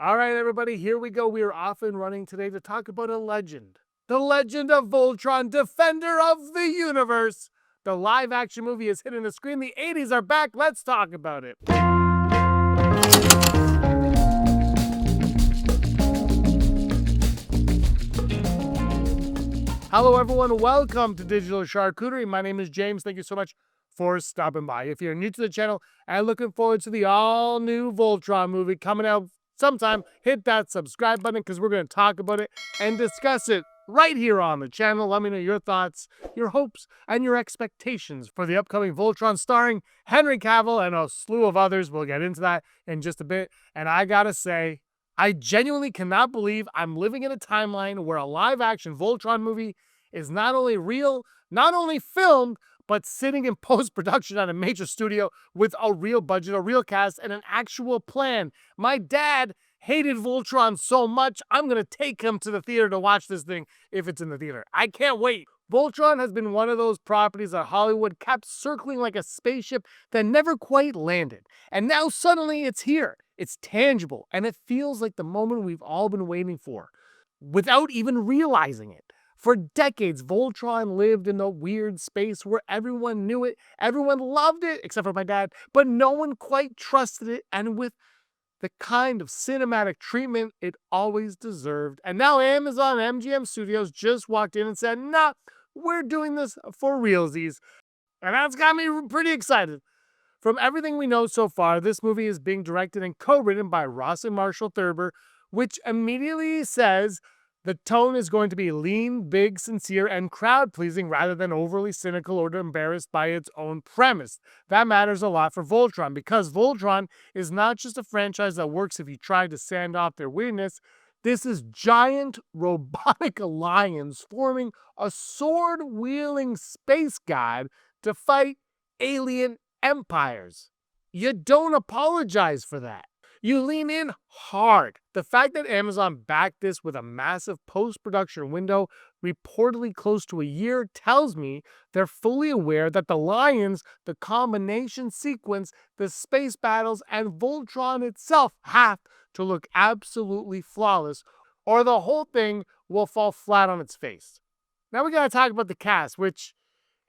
All right, everybody, here we go. We are off and running today to talk about a legend. The legend of Voltron, defender of the universe. The live action movie is hitting the screen. The 80s are back. Let's talk about it. Hello, everyone. Welcome to Digital Charcuterie. My name is James. Thank you so much for stopping by. If you're new to the channel and looking forward to the all-new Voltron movie coming out sometime, hit that subscribe button because we're going to talk about it and discuss it right here on the channel. Let me know your thoughts, your hopes, and your expectations for the upcoming Voltron starring Henry Cavill and a slew of others. We'll get into that in just a bit. And I gotta say, I genuinely cannot believe I'm living in a timeline where a live-action Voltron movie is not only real, not only filmed, but sitting in post-production at a major studio with a real budget, a real cast, and an actual plan. My dad hated Voltron so much, I'm going to take him to the theater to watch this thing if it's in the theater. I can't wait. Voltron has been one of those properties that Hollywood kept circling like a spaceship that never quite landed. And now suddenly it's here. It's tangible, and it feels like the moment we've all been waiting for, without even realizing it. For decades, Voltron lived in a weird space where everyone knew it, everyone loved it, except for my dad, but no one quite trusted it, and with the kind of cinematic treatment it always deserved. And now Amazon MGM Studios just walked in and said, nah, we're doing this for realsies. And that's got me pretty excited. From everything we know so far, this movie is being directed and co-written by Ross and Marshall Thurber, which immediately says the tone is going to be lean, big, sincere, and crowd-pleasing rather than overly cynical or embarrassed by its own premise. That matters a lot for Voltron because Voltron is not just a franchise that works if you try to sand off their weirdness. This is giant robotic lions forming a sword-wielding space god to fight alien empires. You don't apologize for that. You lean in hard. The fact that Amazon backed this with a massive post-production window, reportedly close to a year, tells me they're fully aware that the lions, the combination sequence, the space battles, and Voltron itself have to look absolutely flawless, or the whole thing will fall flat on its face. Now we gotta talk about the cast, which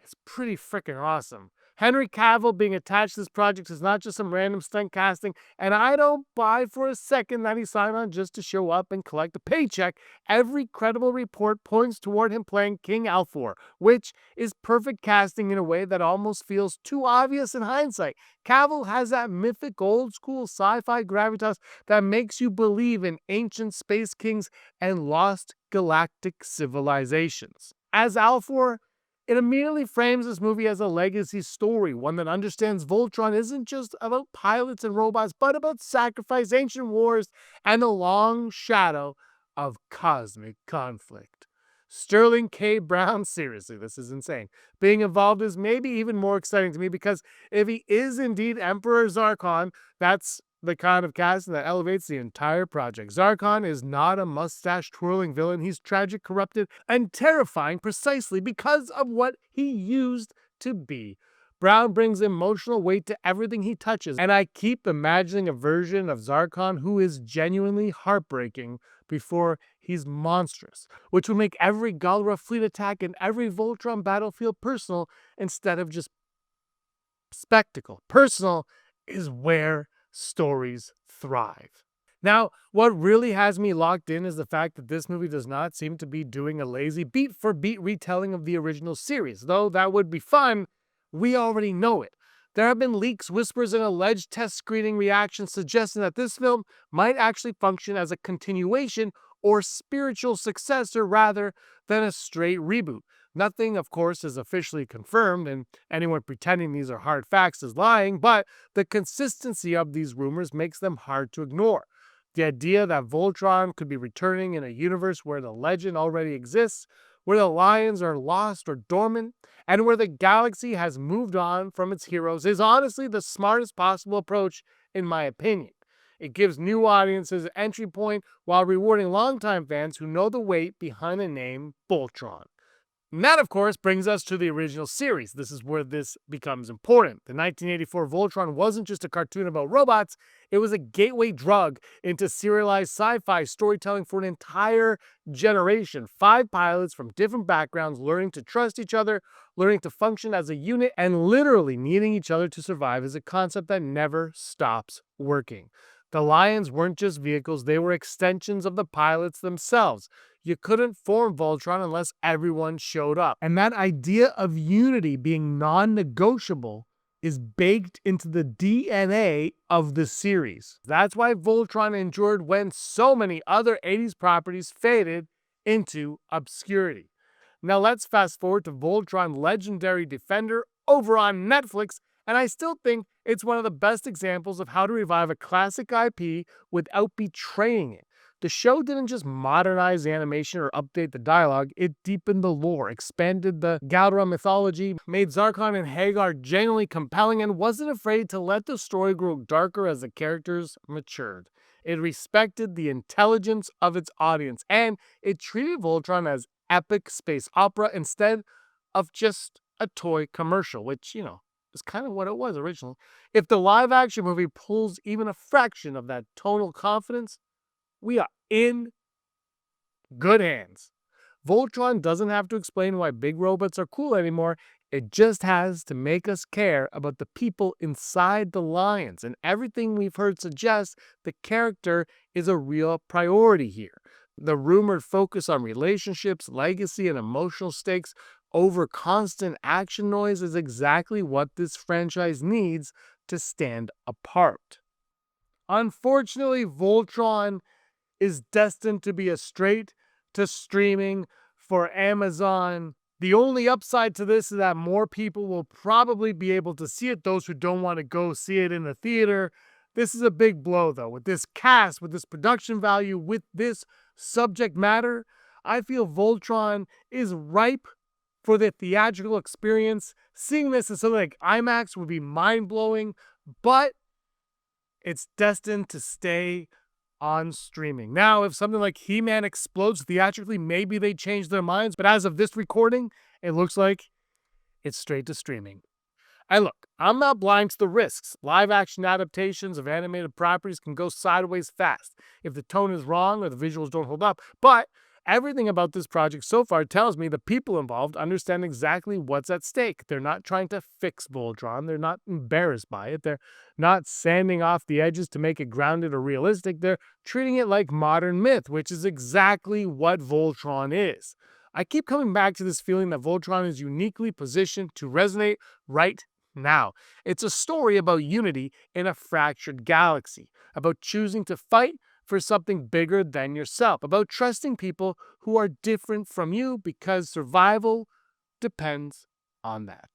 is pretty freaking awesome. Henry Cavill being attached to this project is not just some random stunt casting, and I don't buy for a second that he signed on just to show up and collect a paycheck. Every credible report points toward him playing King Alfor, which is perfect casting in a way that almost feels too obvious in hindsight. Cavill has that mythic old-school sci-fi gravitas that makes you believe in ancient space kings and lost galactic civilizations. As Alfor, it immediately frames this movie as a legacy story, one that understands Voltron isn't just about pilots and robots, but about sacrifice, ancient wars, and the long shadow of cosmic conflict. Sterling K. Brown, seriously, this is insane. Being involved is maybe even more exciting to me because if he is indeed Emperor Zarkon, that's the kind of casting that elevates the entire project. Zarkon is not a mustache-twirling villain. He's tragic, corrupted, and terrifying precisely because of what he used to be. Brown brings emotional weight to everything he touches, and I keep imagining a version of Zarkon who is genuinely heartbreaking before he's monstrous, which would make every Galra fleet attack and every Voltron battle feel personal instead of just spectacle. Personal is where stories thrive. Now, what really has me locked in is the fact that this movie does not seem to be doing a lazy beat-for-beat retelling of the original series. Though that would be fun, we already know it. There have been leaks, whispers, and alleged test screening reactions suggesting that this film might actually function as a continuation or spiritual successor rather than a straight reboot. Nothing, of course, is officially confirmed, and anyone pretending these are hard facts is lying, but the consistency of these rumors makes them hard to ignore. The idea that Voltron could be returning in a universe where the legend already exists, where the lions are lost or dormant, and where the galaxy has moved on from its heroes is honestly the smartest possible approach, in my opinion. It gives new audiences an entry point while rewarding longtime fans who know the weight behind the name Voltron. And that, of course, brings us to the original series. This is where this becomes important. The 1984 Voltron wasn't just a cartoon about robots, it was a gateway drug into serialized sci fi storytelling for an entire generation. 5 pilots from different backgrounds learning to trust each other, learning to function as a unit, and literally needing each other to survive is a concept that never stops working. The Lions weren't just vehicles, they were extensions of the pilots themselves. You couldn't form Voltron unless everyone showed up. And that idea of unity being non negotiable is baked into the DNA of the series. That's why Voltron endured when so many other 80s properties faded into obscurity. Now let's fast forward to Voltron Legendary Defender over on Netflix, and I still think it's one of the best examples of how to revive a classic IP without betraying it. The show didn't just modernize the animation or update the dialogue, it deepened the lore, expanded the Galdra mythology, made Zarkon and Hagar genuinely compelling, and wasn't afraid to let the story grow darker as the characters matured. It respected the intelligence of its audience, and it treated Voltron as epic space opera instead of just a toy commercial, which, is kind of what it was originally. If the live action movie pulls even a fraction of that tonal confidence, we are in good hands. Voltron doesn't have to explain why big robots are cool anymore. It just has to make us care about the people inside the lions. And everything we've heard suggests the character is a real priority here. The rumored focus on relationships, legacy, and emotional stakes over constant action noise is exactly what this franchise needs to stand apart. Unfortunately, Voltron is destined to be a straight to streaming for Amazon. The only upside to this is that more people will probably be able to see it, those who don't want to go see it in the theater. This is a big blow, though. With this cast, with this production value, with this subject matter, I feel Voltron is ripe for the theatrical experience. Seeing this as something like IMAX would be mind-blowing, but it's destined to stay on streaming. Now, if something like He-Man explodes theatrically, maybe they change their minds, but as of this recording, it looks like it's straight to streaming. And look, I'm not blind to the risks. Live action adaptations of animated properties can go sideways fast if the tone is wrong or the visuals don't hold up. But everything about this project so far tells me the people involved understand exactly what's at stake. They're not trying to fix Voltron. They're not embarrassed by it. They're not sanding off the edges to make it grounded or realistic. They're treating it like modern myth, which is exactly what Voltron is. I keep coming back to this feeling that Voltron is uniquely positioned to resonate right now. It's a story about unity in a fractured galaxy, about choosing to fight for something bigger than yourself, about trusting people who are different from you because survival depends on that.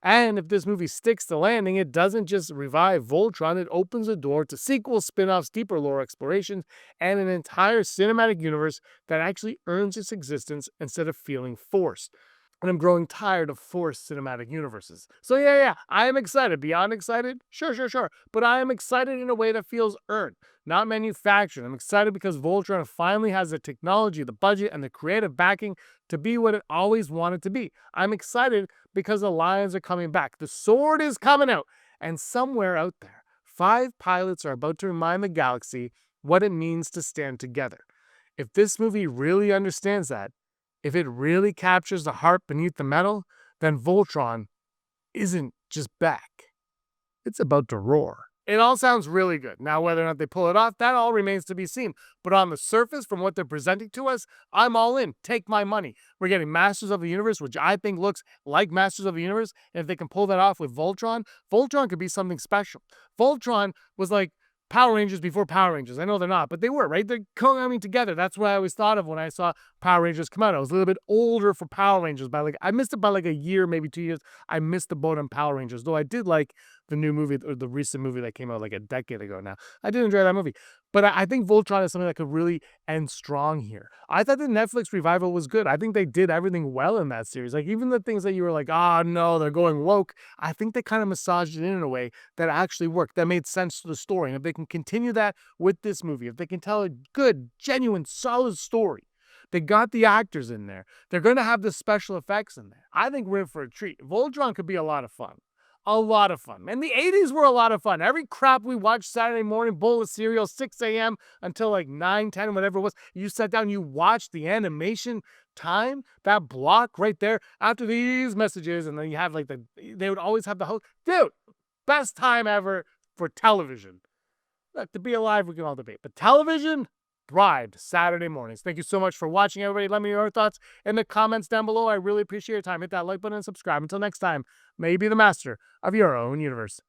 And if this movie sticks to landing, it doesn't just revive Voltron, it opens the door to sequels, spin-offs, deeper lore explorations, and an entire cinematic universe that actually earns its existence instead of feeling forced. And I'm growing tired of forced cinematic universes. So yeah, I am excited. Beyond excited? Sure. But I am excited in a way that feels earned, not manufactured. I'm excited because Voltron finally has the technology, the budget, and the creative backing to be what it always wanted to be. I'm excited because the Lions are coming back. The sword is coming out. And somewhere out there, 5 pilots are about to remind the galaxy what it means to stand together. If this movie really understands that, if it really captures the heart beneath the metal, then Voltron isn't just back. It's about to roar. It all sounds really good. Now, whether or not they pull it off, that all remains to be seen. But on the surface, from what they're presenting to us, I'm all in. Take my money. We're getting Masters of the Universe, which I think looks like Masters of the Universe. And if they can pull that off with Voltron, Voltron could be something special. Voltron was like Power Rangers before Power Rangers. I know they're not, but they were, right? They're coming together. That's what I always thought of when I saw Power Rangers come out. I was a little bit older for Power Rangers I missed it by like a year, maybe 2 years. I missed the boat on Power Rangers, though I did like the new movie or the recent movie that came out like a decade ago now. I did enjoy that movie. But I think Voltron is something that could really end strong here. I thought the Netflix revival was good. I think they did everything well in that series. Like even the things that you were like, oh no, they're going woke. I think they kind of massaged it in a way that actually worked, that made sense to the story. And if they can continue that with this movie, if they can tell a good, genuine, solid story, They got the actors in there. They're going to have the special effects in there. I think we're in for a treat. Voltron could be a lot of fun. A lot of fun. And the 80s were a lot of fun. Every crap we watched Saturday morning, bowl of cereal, 6 a.m. until like 9, 10, whatever it was. You sat down, you watched the animation time, that block right there after these messages. And then you have like they would always have the host. Dude, best time ever for television. Look, to be alive, we can all debate. But television thrived Saturday mornings. Thank you so much for watching, everybody. Let me know your thoughts in the comments down below. I really appreciate your time. Hit that like button and subscribe. Until next time, may you be the master of your own universe.